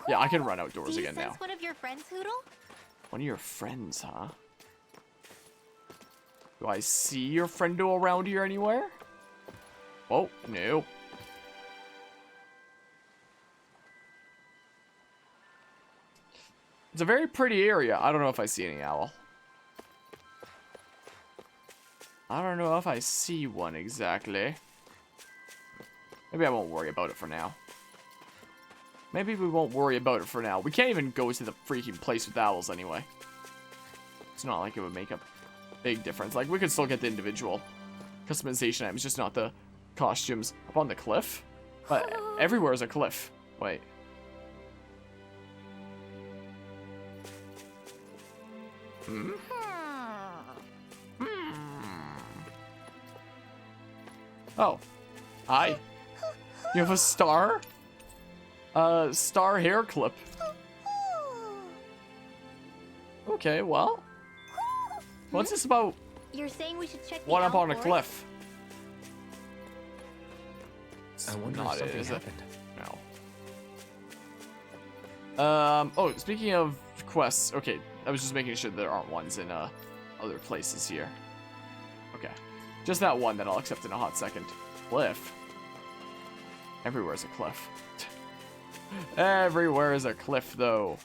Yeah, I can run outdoors again now. Do you sense one of your friends, Hoodle? One of your friends, huh? Do I see your friendo around here anywhere? Oh, no. It's a very pretty area. I don't know if I see any owl. I don't know if I see one exactly. Maybe I won't worry about it for now. Maybe we won't worry about it for now. We can't even go to the freaking place with owls anyway. It's not like it would make a big difference. Like, we could still get the individual customization items, just not the costumes. Up on the cliff? But everywhere is a cliff. Wait. Hmm? Oh. Hi. You have a star? Star hair clip. Okay, well. What's this about? You're saying we should check the One up owl on a forest? cliff. I wonder if something happened. No. Oh, speaking of quests, okay, I was just making sure there aren't ones in other places here. Okay, just that one that I'll accept in a hot second. Cliff. Everywhere's a cliff. Everywhere is a cliff, though.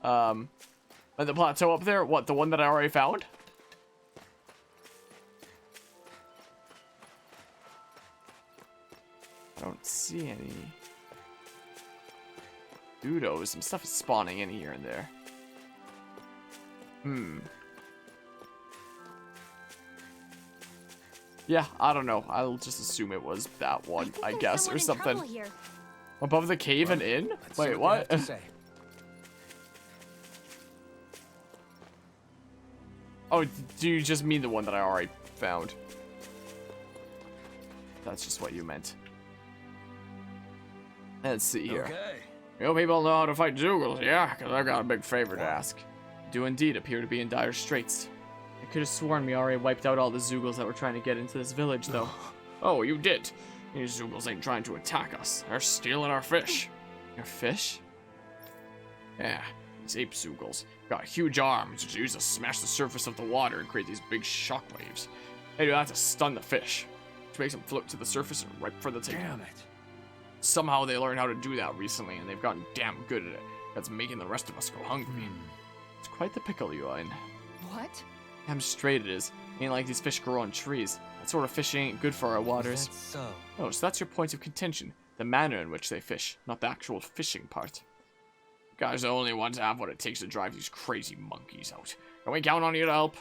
And the plateau up there, what, the one that I already found? I don't see any doodles. Some stuff is spawning in here and there. Yeah, I don't know. I'll just assume it was that one, I guess, or something. Above the cave and in? Wait, what? Oh, do you just mean the one that I already found? That's just what you meant. Let's see here. Okay. You people know how to fight Zoogles, yeah? Because I got a big favor to ask. You do indeed appear to be in dire straits. I could have sworn we already wiped out all the Zoogles that were trying to get into this village, though. Oh, you did? These Zoogles ain't trying to attack us. They're stealing our fish. Your fish? Yeah, these ape Zoogles got huge arms which use to smash the surface of the water and create these big shock waves. They do that to stun the fish, which makes them float to the surface and ripe for the taking. Damn it. Somehow they learned how to do that recently, and they've gotten damn good at it. That's making the rest of us go hungry. It's quite the pickle you're in. What? Damn straight it is. Ain't like these fish grow on trees. That sort of fishing ain't good for our waters. That's so. Oh, so that's your point of contention. The manner in which they fish, not the actual fishing part. You guys are the only ones that have what it takes to drive these crazy monkeys out. Can we count on you to help?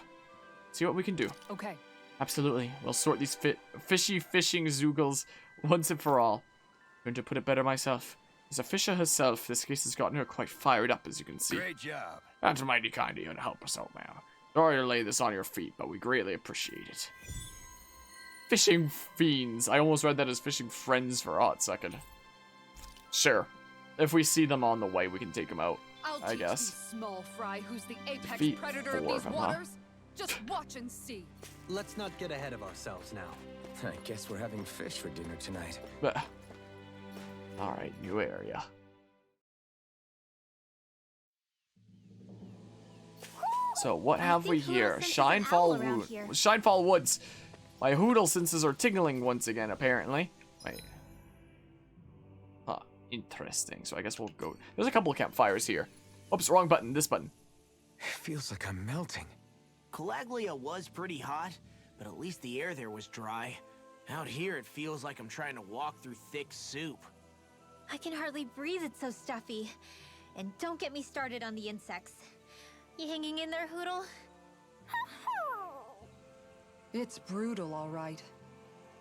See what we can do. Okay. Absolutely. We'll sort these fishy fishing Zoogles once and for all. Going to put it better myself. As a fisher herself, this case has gotten her quite fired up, as you can see. Great job. That's mighty kind of you to help us out, man. Sorry to lay this on your feet, but we greatly appreciate it. Fishing fiends. I almost read that as fishing friends for a hot second. Sure. If we see them on the way, we can take them out. I guess. You small fry who's the apex Defeat predator of 4 these of 'em, huh? waters. Just watch and see. Let's not get ahead of ourselves now. I guess we're having fish for dinner tonight. But alright, new area. So what have we here? Shinefall Woods. My Hoodle senses are tingling once again, apparently. Wait. Huh, interesting. So I guess we'll go. There's a couple of campfires here. Oops, wrong button. This button. It feels like I'm melting. Calaglia was pretty hot, but at least the air there was dry. Out here, it feels like I'm trying to walk through thick soup. I can hardly breathe, it's so stuffy. And don't get me started on the insects. You hanging in there, Hoodle? It's brutal, all right.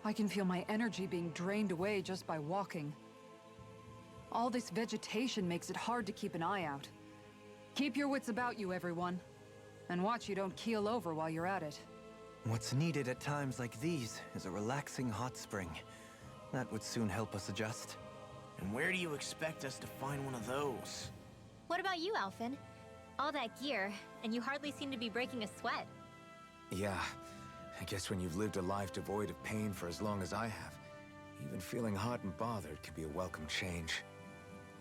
I can feel my energy being drained away just by walking. All this vegetation makes it hard to keep an eye out. Keep your wits about you, everyone. And watch you don't keel over while you're at it. What's needed at times like these is a relaxing hot spring. That would soon help us adjust. And where do you expect us to find one of those? What about you, Alphen? All that gear, and you hardly seem to be breaking a sweat. Yeah, I guess when you've lived a life devoid of pain for as long as I have, even feeling hot and bothered can be a welcome change.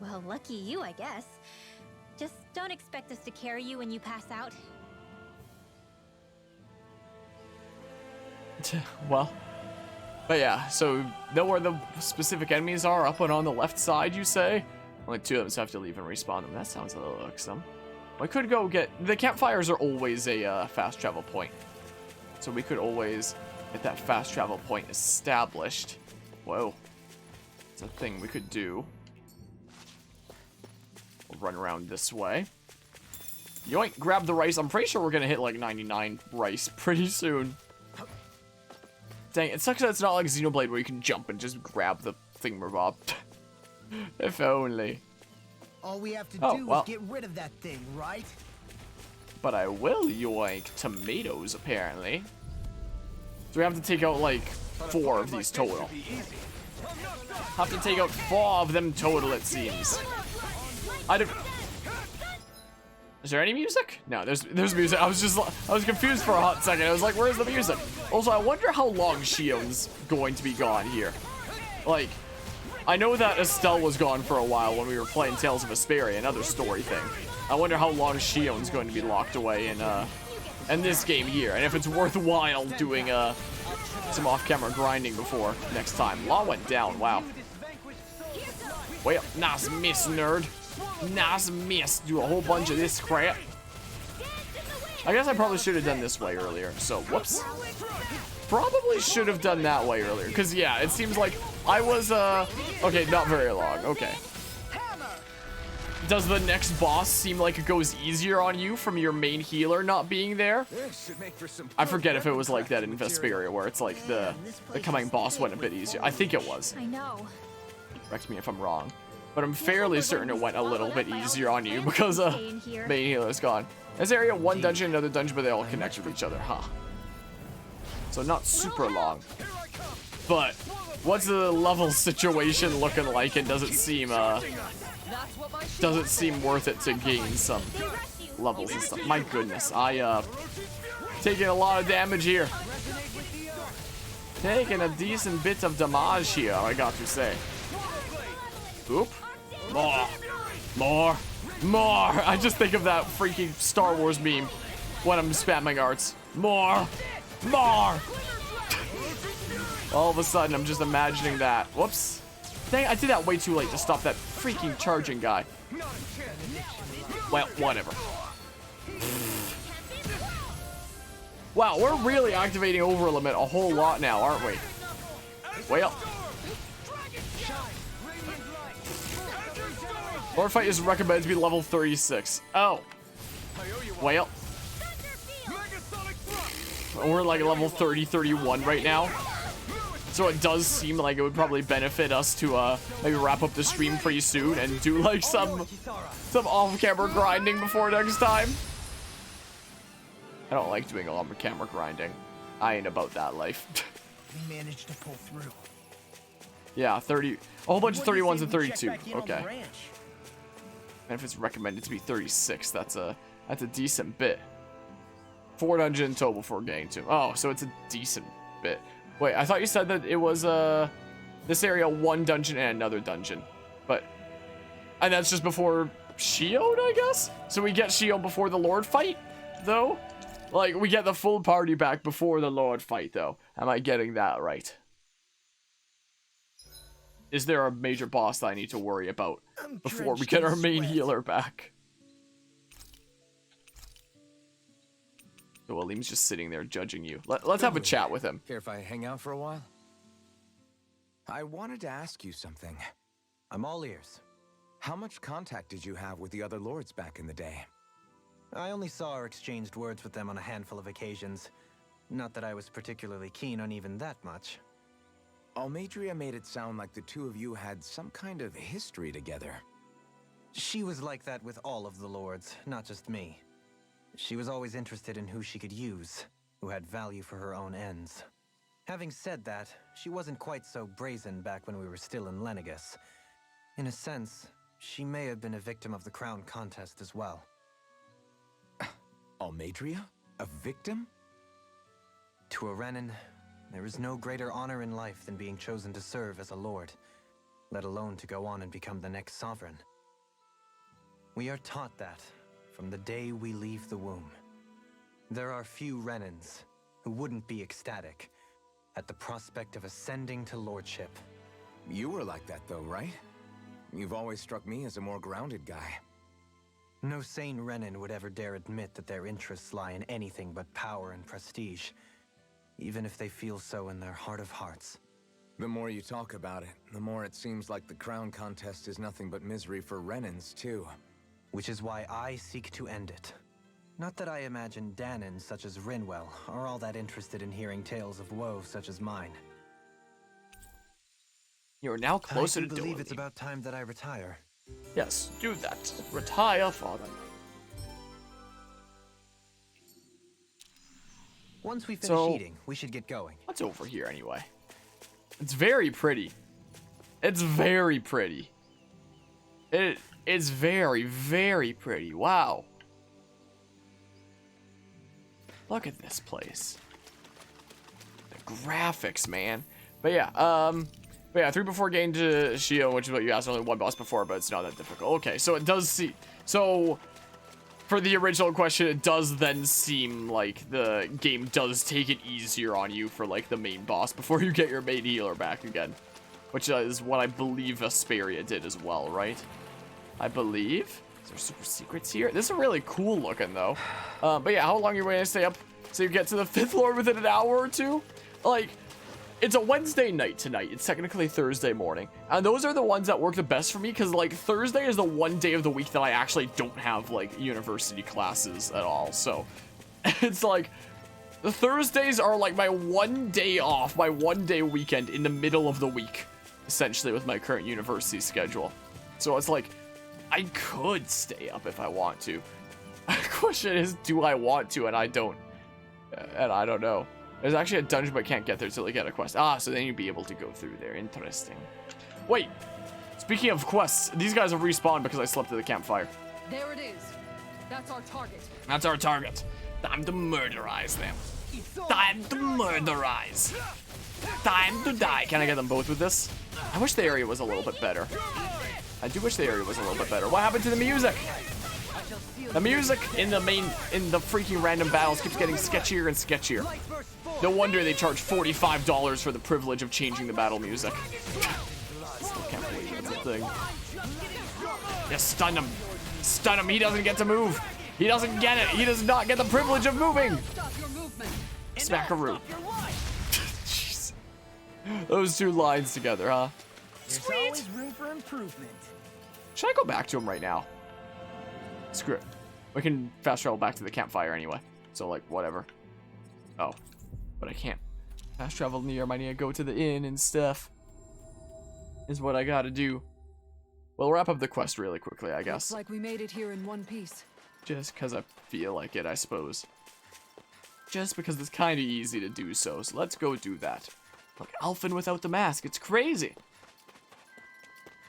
Well, lucky you, I guess. Just don't expect us to carry you when you pass out. Well, but yeah, so know where the specific enemies are, up and on the left side, you say? Only 2 of them, so I have to leave and respawn them. That sounds a little irksome. I could go get... The campfires are always a fast travel point. So we could always get that fast travel point established. Whoa. It's a thing we could do. We'll run around this way. Yoink, grab the rice. I'm pretty sure we're going to hit like 99 rice pretty soon. Dang, it sucks that it's not like Xenoblade where you can jump and just grab the thingamabob. If only. All we have to do well. is get rid of that thing, right? But I will yoink tomatoes, apparently. So we have to take out, like, 4 of these total. Have to take out 4 of them total, it seems. Is there any music? No, there's music. I was confused for a hot second. I was like, where's the music? Also, I wonder how long Shion's going to be gone here. Like, I know that Estelle was gone for a while when we were playing Tales of Vesperia, another story thing. I wonder how long Shion's going to be locked away in this game here, and if it's worthwhile doing some off-camera grinding before next time. Law went down. Wow. Well, nice miss, nerd. Nice miss. Do a whole bunch of this crap. I guess I probably should have done this way earlier. So, whoops. Probably should have done that way earlier. Because, yeah, it seems like I was, okay, not very long. Okay. Does the next boss seem like it goes easier on you from your main healer not being there? I forget if it was like that in Vesperia, where it's like the coming boss went a bit easier. I think it was. I know. Correct me if I'm wrong. But I'm fairly certain it went a little bit easier on you because main healer's gone. This area, one dungeon, another dungeon, but they all connect with each other, huh? So not super long. But what's the level situation looking like? And does it seem worth it to gain some levels and stuff? My goodness, I taking a lot of damage here. Taking a decent bit of damage here, I got to say. Oop. More. I just think of that freaking Star Wars meme when I'm spamming arts. More. All of a sudden, I'm just imagining that. Whoops. Dang, I did that way too late to stop that freaking charging guy. Well, whatever. Wow, we're really activating Overlimit a whole lot now, aren't we? Well. Lord Fight is recommended to be level 36. Oh. Well. We're like level 30, 31 right now. So it does seem like it would probably benefit us to maybe wrap up the stream pretty soon and do like some off-camera grinding before next time. I don't like doing on-camera grinding. I ain't about that life. We managed to pull through. Yeah, 30. A whole bunch of 31s and 32. Okay. And if it's recommended to be 36, that's a decent bit. 4 dungeons in total before getting to. Oh, so it's a decent bit. Wait, I thought you said that it was this area 1 dungeon and another dungeon. And that's just before Shield, I guess? So we get Shield before the Lord fight, though? Like, we get the full party back before the Lord fight, though. Am I getting that right? Is there a major boss that I need to worry about before we get our main healer back? So Aleem's just sitting there judging you. Let's have a chat with him. Care if I hang out for a while? I wanted to ask you something. I'm all ears. How much contact did you have with the other lords back in the day? I only saw or exchanged words with them on a handful of occasions. Not that I was particularly keen on even that much. Almadria made it sound like the two of you had some kind of history together. She was like that with all of the lords, not just me. She was always interested in who she could use, who had value for her own ends. Having said that, she wasn't quite so brazen back when we were still in Lenegus. In a sense, she may have been a victim of the crown contest as well. Almadria? A victim? To a Renin, there is no greater honor in life than being chosen to serve as a lord, let alone to go on and become the next sovereign. We are taught that from the day we leave the womb. There are few Renins who wouldn't be ecstatic at the prospect of ascending to lordship. You were like that though, right? You've always struck me as a more grounded guy. No sane Renin would ever dare admit that their interests lie in anything but power and prestige, even if they feel so in their heart of hearts. The more you talk about it, the more it seems like the crown contest is nothing but misery for Renins, too. Which is why I seek to end it. Not that I imagine Danins such as Rinwell are all that interested in hearing tales of woe such as mine. You are now closer I to do believe doing it's about time that I retire. Yes, do that. Retire, father. Once we finish So- eating, we should get going. What's over here anyway? It's very pretty. It's very pretty. It's very, very pretty. Wow. Look at this place. The graphics, man. But yeah, 3 before getting to Shio, which is what you asked, only 1 boss before, but it's not that difficult. Okay, so it does see. So for the original question, it does then seem like the game does take it easier on you for like the main boss before you get your main healer back again, which is what I believe Vesperia did as well, right? I believe. Is there super secrets here? This is really cool looking though. But yeah, how long are you going to stay up so you get to the 5th floor within an hour or two? Like, it's a Wednesday night tonight. It's technically Thursday morning. And those are the ones that work the best for me because, like, Thursday is the one day of the week that I actually don't have, like, university classes at all. So, it's like, the Thursdays are, like, my one day off, my one day weekend in the middle of the week, essentially, with my current university schedule. So, it's like, I could stay up if I want to. The question is, do I want to? And I don't. And I don't know. There's actually a dungeon, but can't get there till you get a quest. Ah, so then you'd be able to go through there. Interesting. Wait. Speaking of quests, these guys have respawned because I slept at the campfire. There it is. That's our target. That's our target. Time to murderize them. Time to murderize. Time to die. Can I get them both with this? I wish the area was a little bit better. I do wish the area was a little bit better. What happened to the music? The music in the freaking random battles keeps getting sketchier and sketchier. No wonder they charge $45 for the privilege of changing the battle music. Still can't believe that's a thing. Yeah, stun him. Stun him. He doesn't get to move. He doesn't get it. He does not get the privilege of moving. Smackaroo. Jeez. Those two lines together, huh? There's always room for improvement. Should I go back to him right now? Screw it. We can fast travel back to the campfire anyway. So, like, whatever. Oh. But I can't fast travel near. I need to go to the inn and stuff. Is what I gotta do. We'll wrap up the quest really quickly, I guess. Looks like we made it here in one piece. Just because I feel like it, I suppose. Just because it's kind of easy to do so. So let's go do that. Look, Alphen without the mask. It's crazy.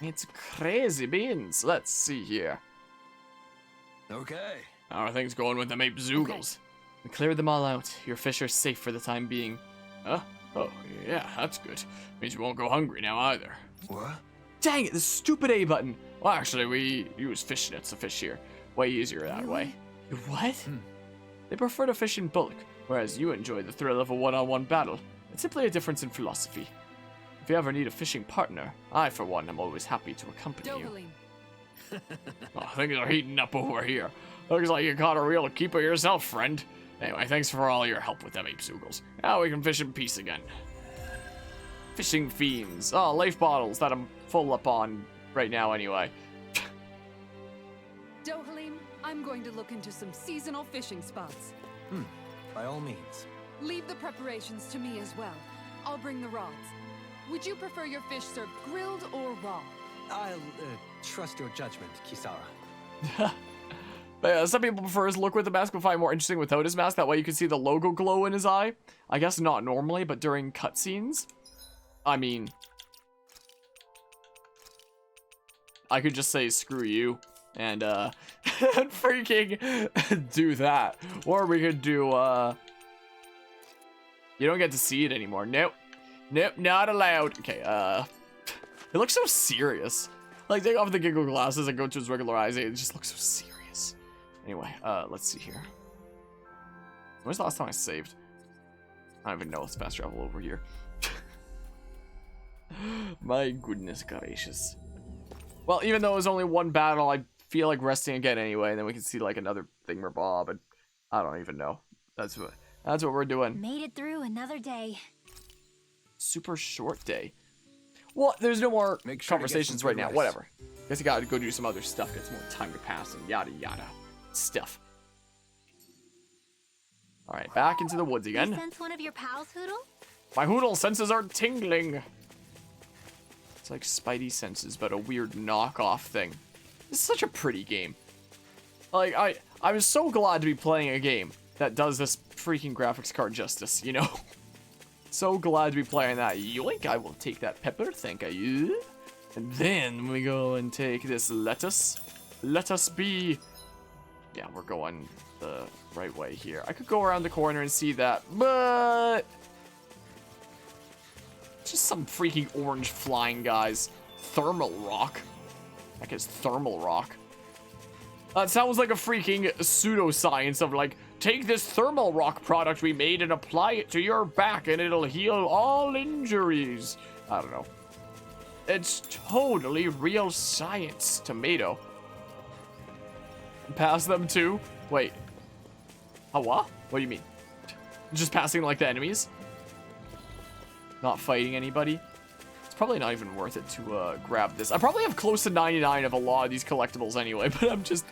It's crazy beans. Let's see here. Okay. How are things going with the Ape Zoogles? We cleared them all out. Your fish are safe for the time being. Huh? Oh, yeah, that's good. Means you won't go hungry now either. What? Dang it, the stupid A button. Well, actually, we use fish nets to fish here. Way easier that way. What? They prefer to fish in bulk, whereas you enjoy the thrill of a one-on-one battle. It's simply a difference in philosophy. If you ever need a fishing partner, I, for one, am always happy to accompany you. Oh, things are heating up over here. Looks like you caught a real keeper yourself, friend. Anyway, thanks for all your help with them Ape Zoogles. Now we can fish in peace again. Fishing fiends. Oh, life bottles that I'm full up on right now anyway. Dohalim, I'm going to look into some seasonal fishing spots. By all means. Leave the preparations to me as well. I'll bring the rods. Would you prefer your fish served grilled or raw? I'll trust your judgment, Kisara. But yeah, some people prefer his look with the mask, but find it more interesting without his mask. That way you can see the logo glow in his eye. I guess not normally, but during cutscenes. I mean, I could just say screw you and and freaking do that. Or we could do You don't get to see it anymore. Nope. Nope, not allowed. Okay, it looks so serious. Like, take off the giggle glasses and go to his regular eyes. It just looks so serious. Anyway, let's see here. When's the last time I saved? I don't even know. It's fast travel over here. My goodness gracious. Well, even though it was only one battle, I feel like resting again anyway, and then we can see like another thingamabob, and I don't even know. That's what we're doing. Made it through another day. Super short day. Well, there's no more conversations right now. Whatever. Guess I gotta go do some other stuff. Get some more time to pass and yada yada stuff. All right, back into the woods again. You sense one of your pals, Hoodle? My Hoodle senses are tingling. It's like Spidey senses, but a weird knockoff thing. This is such a pretty game. Like, I'm so glad to be playing a game that does this freaking graphics card justice, you know? So glad to be playing that. Yoink, I will take that pepper, thank you. And then we go and take this lettuce. Let us be. Yeah, we're going the right way here. I could go around the corner and see that, but just some freaking orange flying guys. Thermal rock. That is thermal rock. That sounds like a freaking pseudoscience of like, take this thermal rock product we made and apply it to your back and it'll heal all injuries. I don't know. It's totally real science. Tomato. Pass them too? Wait. Oh, what? What do you mean? Just passing like the enemies? Not fighting anybody? It's probably not even worth it to grab this. I probably have close to 99 of a lot of these collectibles anyway, but I'm just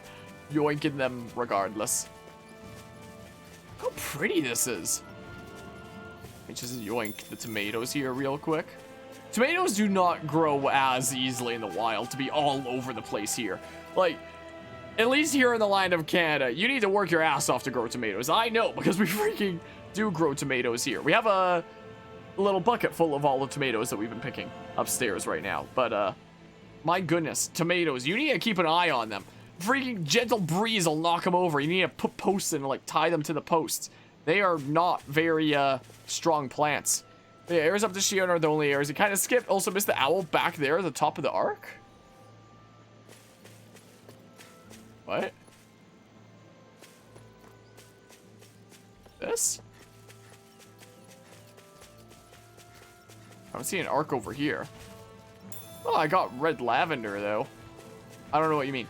yoinking them regardless. How pretty this is. Let me just yoink the tomatoes here real quick. Tomatoes do not grow as easily in the wild to be all over the place here. Like, at least here in the land of Canada, you need to work your ass off to grow tomatoes. I know, because we freaking do grow tomatoes here. We have a little bucket full of all the tomatoes that we've been picking upstairs right now. But, my goodness, tomatoes, you need to keep an eye on them. Freaking gentle breeze will knock them over. You need to put posts in and, like, tie them to the posts. They are not very, strong plants. The airs up to Shion are the only airs. It kind of skipped. Also missed the owl back there at the top of the arc. What? This? I don't see an arc over here. Oh, I got red lavender, though. I don't know what you mean.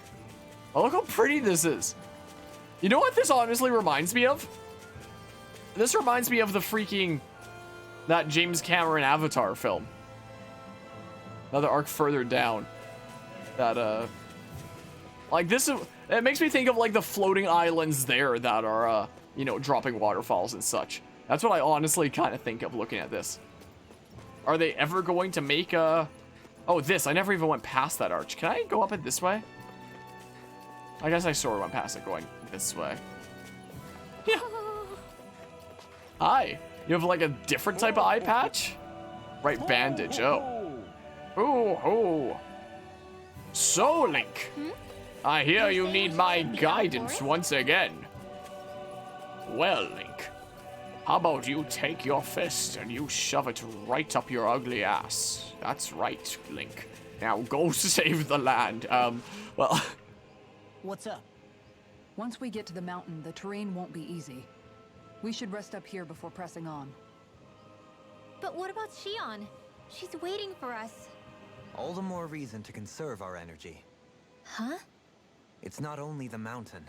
Oh, look how pretty this is. You know what this honestly reminds me of? This reminds me of the freaking... that James Cameron Avatar film. Another arc further down. That, like, this is... It makes me think of, like, the floating islands there that are, you know, dropping waterfalls and such. That's what I honestly kind of think of looking at this. Are they ever going to make a... Oh, this. I never even went past that arch. Can I go up it this way? I guess I sort of went past it going this way. Yeah. Hi. You have, like, a different type of eye patch? Right bandage. Oh. Ooh. So, Link. I hear you need my guidance once again. Well, Link, how about you take your fist and you shove it right up your ugly ass? That's right, Link. Now go save the land. Well... What's up? Once we get to the mountain, the terrain won't be easy. We should rest up here before pressing on. But what about Shion? She's waiting for us. All the more reason to conserve our energy. Huh? It's not only the mountain.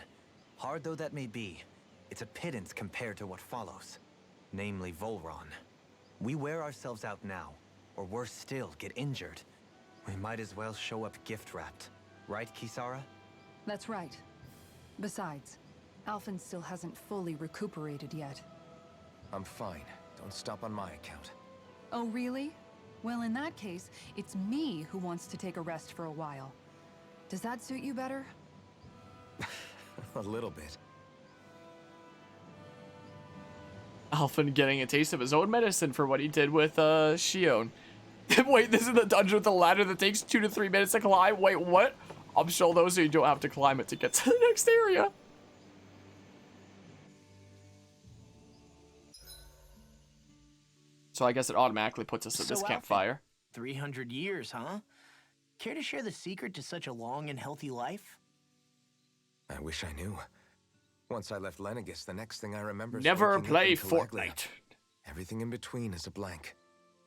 Hard though that may be, it's a pittance compared to what follows. Namely Volron. We wear ourselves out now, or worse still, get injured. We might as well show up gift-wrapped. Right, Kisara? That's right. Besides, Alphen still hasn't fully recuperated yet. I'm fine. Don't stop on my account. Oh, really? Well, in that case, it's me who wants to take a rest for a while. Does that suit you better? A little bit. Alphen getting a taste of his own medicine for what he did with, Shion. Wait, this is the dungeon with the ladder that takes 2 to 3 minutes to climb? Wait, what? I'll show those so you don't have to climb it to get to the next area. So I guess it automatically puts us at this So, campfire. 300 years, huh? Care to share the secret to such a long and healthy life? I wish I knew. Once I left Lenegis, the next thing I remember is Never waking up play in Caligula. Fortnite. Everything in between is a blank.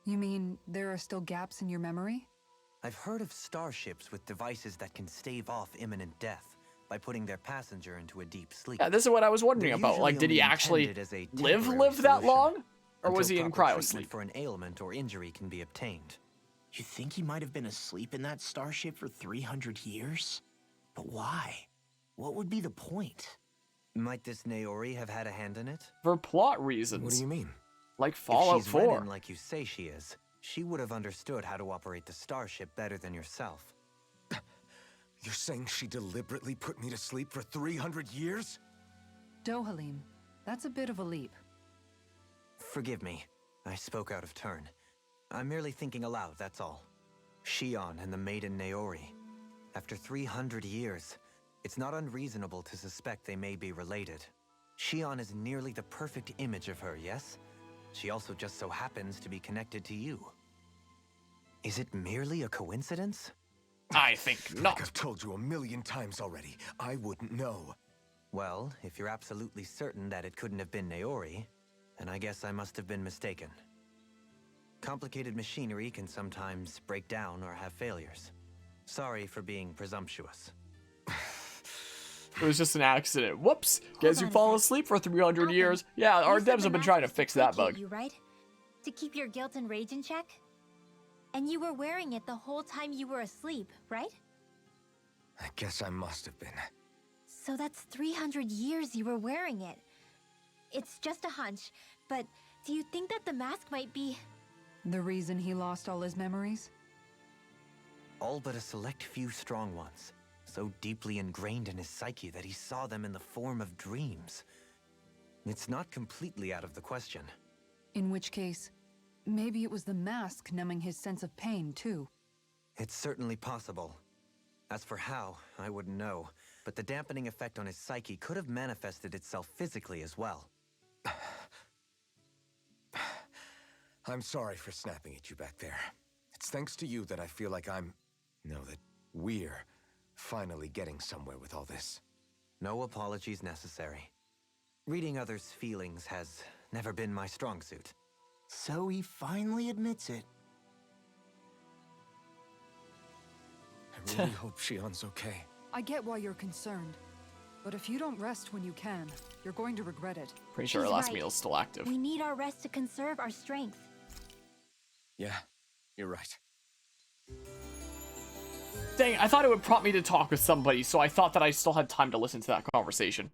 You mean there are still gaps in your memory? I've heard of starships with devices that can stave off imminent death by putting their passenger into a deep sleep. Yeah, this is what I was wondering They're about. Like, usually did he only actually intended as a live temporary that solution long? Or until was he in proper cryo treatment sleep? for an ailment or injury can be obtained. You think he might have been asleep in that starship for 300 years? But why? What would be the point? Might this Naori have had a hand in it? For plot reasons. What do you mean? Like Fallout if she's 4. Renin like you say she is, she would have understood how to operate the starship better than yourself. You're saying she deliberately put me to sleep for 300 years? Dohalim, that's a bit of a leap. Forgive me, I spoke out of turn. I'm merely thinking aloud, that's all. Shion and the maiden Naori. After 300 years, it's not unreasonable to suspect they may be related. Shion is nearly the perfect image of her, yes? She also just so happens to be connected to you. Is it merely a coincidence? I think Like not. I've told you a million times already, I wouldn't know. Well, if you're absolutely certain that it couldn't have been Naori, then I guess I must have been mistaken. Complicated machinery can sometimes break down or have failures. Sorry for being presumptuous. It was just an accident. Whoops. Guess you on a fall sec. asleep for 300 Alvin, years. Yeah, our You said devs the have been mask trying to was fix that placate bug. You, right? To keep your guilt and rage in check? And you were wearing it the whole time you were asleep, right? I guess I must have been. So that's 300 years you were wearing it. It's just a hunch, but do you think that the mask might be... The reason he lost all his memories? All but a select few strong ones, so deeply ingrained in his psyche that he saw them in the form of dreams. It's not completely out of the question. In which case, maybe it was the mask numbing his sense of pain, too. It's certainly possible. As for how, I wouldn't know, but the dampening effect on his psyche could have manifested itself physically as well. I'm sorry for snapping at you back there. It's thanks to you that I feel like that we're finally getting somewhere with all this. No apologies necessary. Reading others' feelings has never been my strong suit. So he finally admits it. I really hope Shion's okay. I get why you're concerned. But if you don't rest when you can, you're going to regret it. Pretty sure our He's last right. meal's still active. We need our rest to conserve our strength. Yeah, you're right. Dang, I thought it would prompt me to talk with somebody, so I thought that I still had time to listen to that conversation.